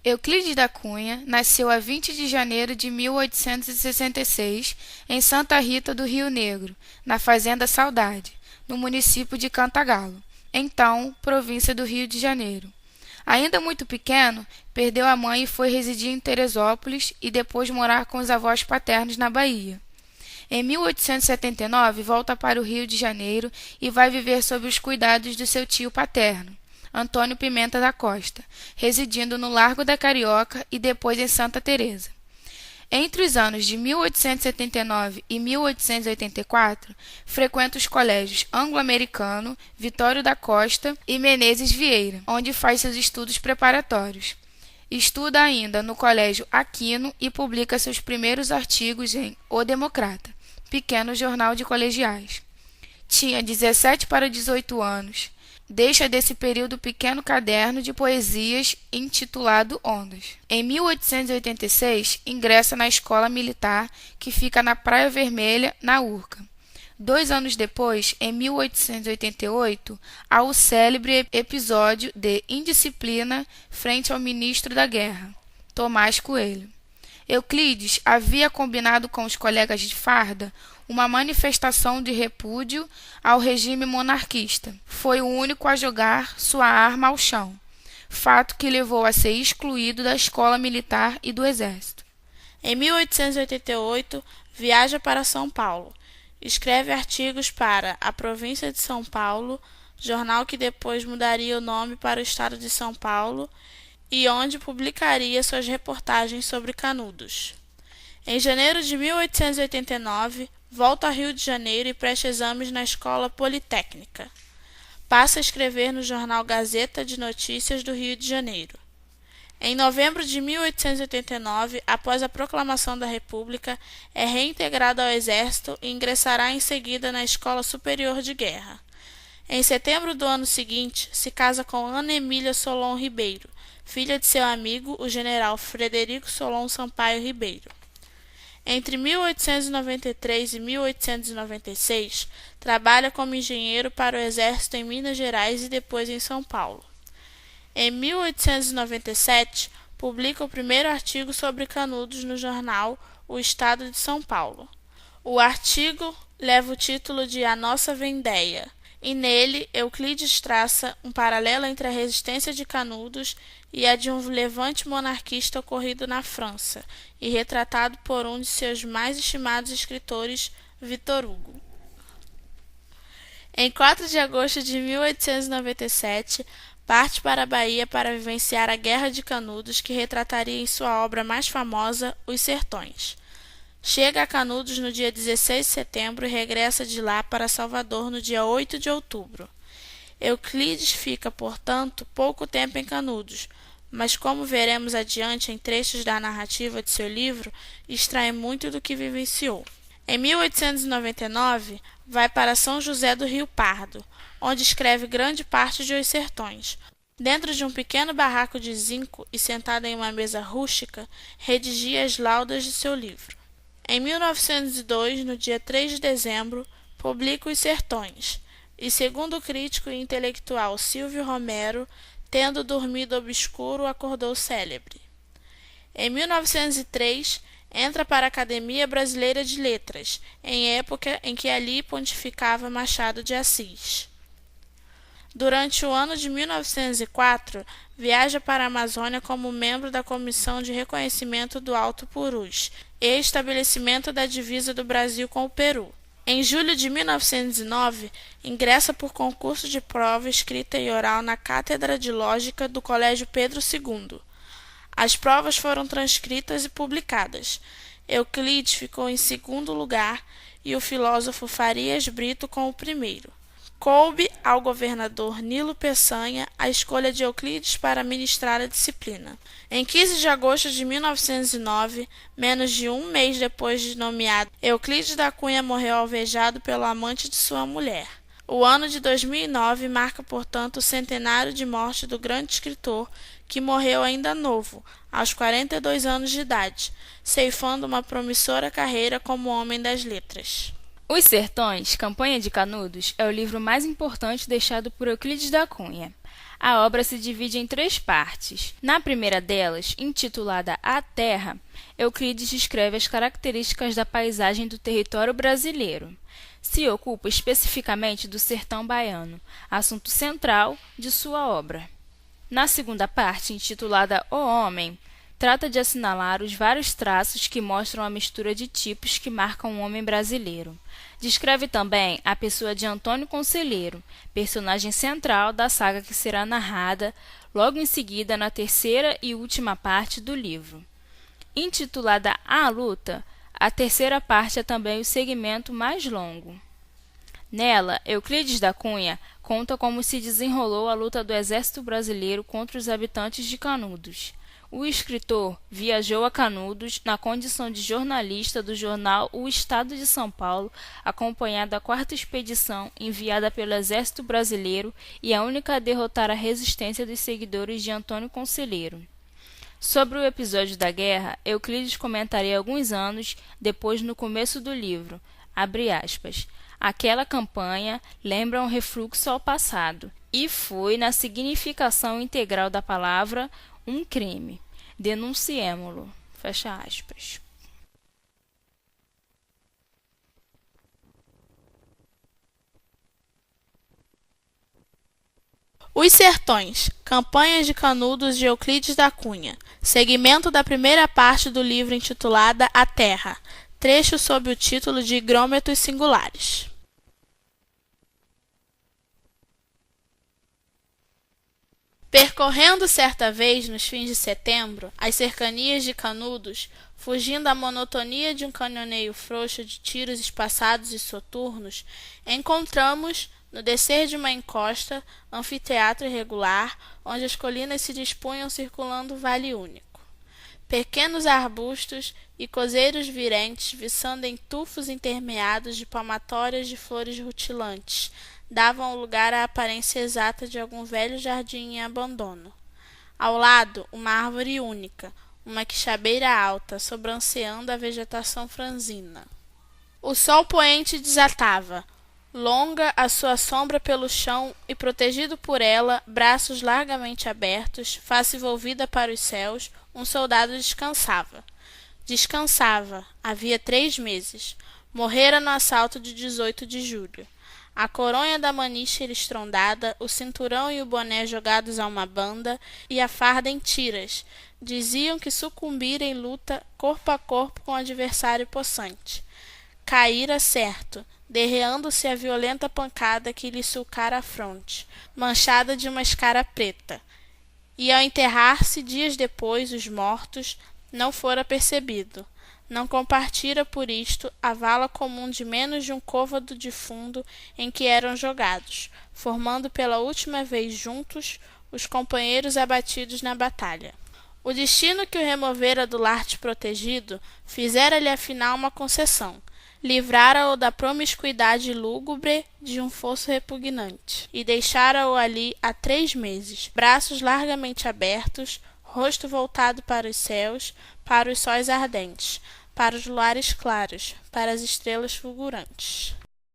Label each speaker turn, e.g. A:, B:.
A: Euclides da Cunha nasceu a 20 de janeiro de 1866 em Santa Rita do Rio Negro, na Fazenda Saudade, no município de Cantagalo, então província do Rio de Janeiro. Ainda muito pequeno, perdeu a mãe e foi residir em Teresópolis e depois morar com os avós paternos na Bahia. Em 1879, volta para o Rio de Janeiro e vai viver sob os cuidados do seu tio paterno, Antônio Pimenta da Costa, residindo no Largo da Carioca e depois em Santa Teresa. Entre os anos de 1879 e 1884, frequenta os colégios Anglo-Americano, Vitório da Costa e Menezes Vieira, onde faz seus estudos preparatórios. Estuda ainda no Colégio Aquino e publica seus primeiros artigos em O Democrata, pequeno jornal de colegiais. Tinha 17 para 18 anos. Deixa desse período pequeno caderno de poesias intitulado Ondas. Em 1886, ingressa na Escola Militar, que fica na Praia Vermelha, na Urca. 2 anos depois, em 1888, há o célebre episódio de indisciplina frente ao ministro da Guerra, Tomás Coelho. Euclides havia combinado com os colegas de farda uma manifestação de repúdio ao regime monarquista. Foi o único a jogar sua arma ao chão, fato que levou a ser excluído da escola militar e do exército.
B: Em 1888, viaja para São Paulo. Escreve artigos para A Província de São Paulo, jornal que depois mudaria o nome para o Estado de São Paulo, e onde publicaria suas reportagens sobre Canudos. Em janeiro de 1889, volta ao Rio de Janeiro e presta exames na Escola Politécnica. Passa a escrever no jornal Gazeta de Notícias do Rio de Janeiro. Em novembro de 1889, após a proclamação da República, é reintegrado ao Exército e ingressará em seguida na Escola Superior de Guerra. Em setembro do ano seguinte, se casa com Ana Emília Solon Ribeiro, filha de seu amigo, o general Frederico Solon Sampaio Ribeiro. Entre 1893 e 1896, trabalha como engenheiro para o Exército em Minas Gerais e depois em São Paulo. Em 1897, publica o primeiro artigo sobre Canudos no jornal O Estado de São Paulo. O artigo leva o título de A Nossa Vendéia, e nele Euclides traça um paralelo entre a resistência de Canudos e a de um levante monarquista ocorrido na França, e retratado por um de seus mais estimados escritores, Victor Hugo. Em 4 de agosto de 1897, parte para a Bahia para vivenciar a Guerra de Canudos, que retrataria em sua obra mais famosa, Os Sertões. Chega a Canudos no dia 16 de setembro e regressa de lá para Salvador no dia 8 de outubro. Euclides fica, portanto, pouco tempo em Canudos, mas, como veremos adiante em trechos da narrativa de seu livro, extrai muito do que vivenciou. Em 1899, vai para São José do Rio Pardo, onde escreve grande parte de Os Sertões. Dentro de um pequeno barraco de zinco e sentado em uma mesa rústica, redigia as laudas de seu livro. Em 1902, no dia 3 de dezembro, publica Os Sertões, e segundo o crítico e intelectual Silvio Romero, tendo dormido obscuro, acordou célebre. Em 1903, entra para a Academia Brasileira de Letras, em época em que ali pontificava Machado de Assis. Durante o ano de 1904, viaja para a Amazônia como membro da Comissão de Reconhecimento do Alto Purus e estabelecimento da divisa do Brasil com o Peru. Em julho de 1909, ingressa por concurso de prova escrita e oral na Cátedra de Lógica do Colégio Pedro II. As provas foram transcritas e publicadas. Euclides ficou em segundo lugar e o filósofo Farias Brito com o primeiro. Coube ao governador Nilo Peçanha a escolha de Euclides para ministrar a disciplina. Em 15 de agosto de 1909, menos de um mês depois de nomeado, Euclides da Cunha morreu alvejado pelo amante de sua mulher. O ano de 2009 marca, portanto, o centenário de morte do grande escritor, que morreu ainda novo, aos 42 anos de idade, ceifando uma promissora carreira como homem das letras.
C: Os Sertões, Campanha de Canudos, é o livro mais importante deixado por Euclides da Cunha. A obra se divide em 3 partes. Na primeira delas, intitulada A Terra, Euclides descreve as características da paisagem do território brasileiro. Se ocupa especificamente do sertão baiano, assunto central de sua obra. Na segunda parte, intitulada O Homem, trata de assinalar os vários traços que mostram a mistura de tipos que marcam o homem brasileiro. Descreve também a pessoa de Antônio Conselheiro, personagem central da saga que será narrada logo em seguida na terceira e última parte do livro. Intitulada A Luta, a terceira parte é também o segmento mais longo. Nela, Euclides da Cunha conta como se desenrolou a luta do exército brasileiro contra os habitantes de Canudos. O escritor viajou a Canudos na condição de jornalista do jornal O Estado de São Paulo, acompanhado da 4ª expedição enviada pelo Exército Brasileiro e a única a derrotar a resistência dos seguidores de Antônio Conselheiro. Sobre o episódio da guerra, Euclides comentaria alguns anos depois no começo do livro, abre aspas, aquela campanha lembra um refluxo ao passado, e foi na significação integral da palavra um crime. Denunciemo-lo. Fecha aspas.
B: Os Sertões, Campanha de Canudos de Euclides da Cunha, segmento da primeira parte do livro intitulada A Terra, trecho sob o título de Higrômetos Singulares. Percorrendo certa vez nos fins de setembro as cercanias de Canudos, fugindo à monotonia de um canhoneio frouxo de tiros espaçados e soturnos, encontramos, no descer de uma encosta, anfiteatro irregular, onde as colinas se dispunham circulando o vale único. Pequenos arbustos e coseiros virentes, viçando em tufos intermeados de palmatórias de flores rutilantes, davam ao lugar a aparência exata de algum velho jardim em abandono. Ao lado, uma árvore única, uma quixabeira alta, sobranceando a vegetação franzina. O sol poente desatava, longa a sua sombra pelo chão e, protegido por ela, braços largamente abertos, face volvida para os céus, um soldado descansava. Descansava, havia 3 meses. Morrera no assalto de 18 de julho. A coronha da maniche estrondada, o cinturão e o boné jogados a uma banda, e a farda em tiras, diziam que sucumbira em luta corpo a corpo com o adversário possante. Caíra certo, derreando-se a violenta pancada que lhe sulcara a fronte, manchada de uma escara preta. E ao enterrar-se dias depois os mortos, não fora percebido. Não compartira por isto a vala comum de menos de um côvado de fundo em que eram jogados, formando pela última vez juntos os companheiros abatidos na batalha. O destino que o removera do lar desprotegido fizera-lhe afinal uma concessão, livrara-o da promiscuidade lúgubre de um fosso repugnante, e deixara-o ali há 3 meses, braços largamente abertos, rosto voltado para os céus, para os sóis ardentes, para os luares claros, para as estrelas fulgurantes.